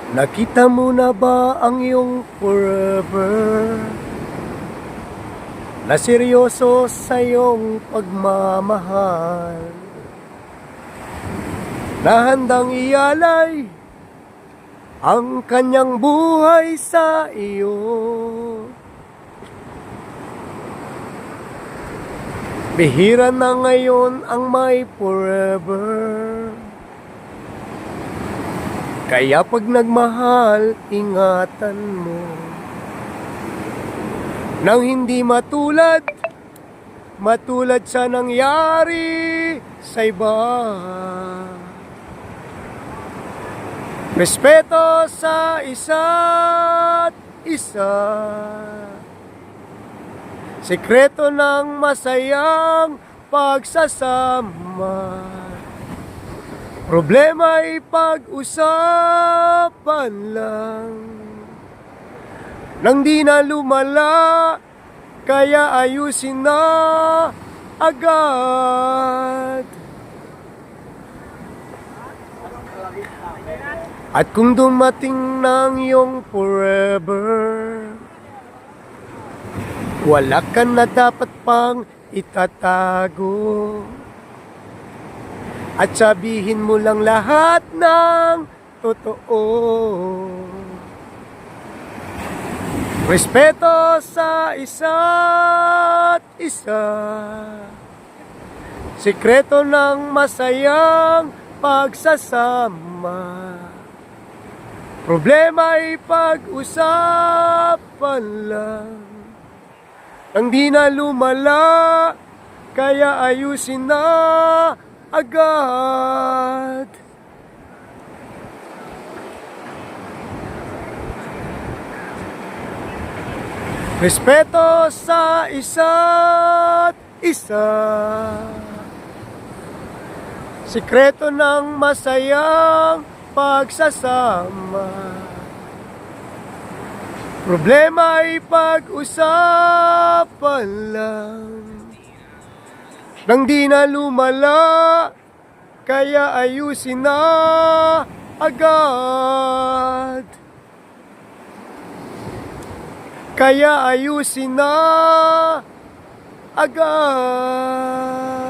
Nakita mo na ba ang iyong forever na seryoso sa iyong pagmamahal, na handang ialay ang kanyang buhay sa iyo? Bihira na ngayon ang may forever, kaya pag nagmahal, ingatan mo nang hindi matulad sa nangyari sa iba. Respeto sa isa't isa, sikreto ng masayang pagsasama. Problema ay pag-usapan lang, nang di na lumala, kaya ayusin na agad. At kung dumating ng iyong forever, wala ka na dapat pang itatago, at sabihin mo lang lahat ng totoo. Respeto sa isa't isa, sikreto ng masayang pagsasama. Problema ay pag-usapan lang, nang di na lumala, kaya ayusin na agad. Respeto sa isa't isa, sikreto ng masayang pagsasama. Problema ay pag-usapan lang, nang di na lumala, kaya ayusin na agad. Kaya ayusin na agad.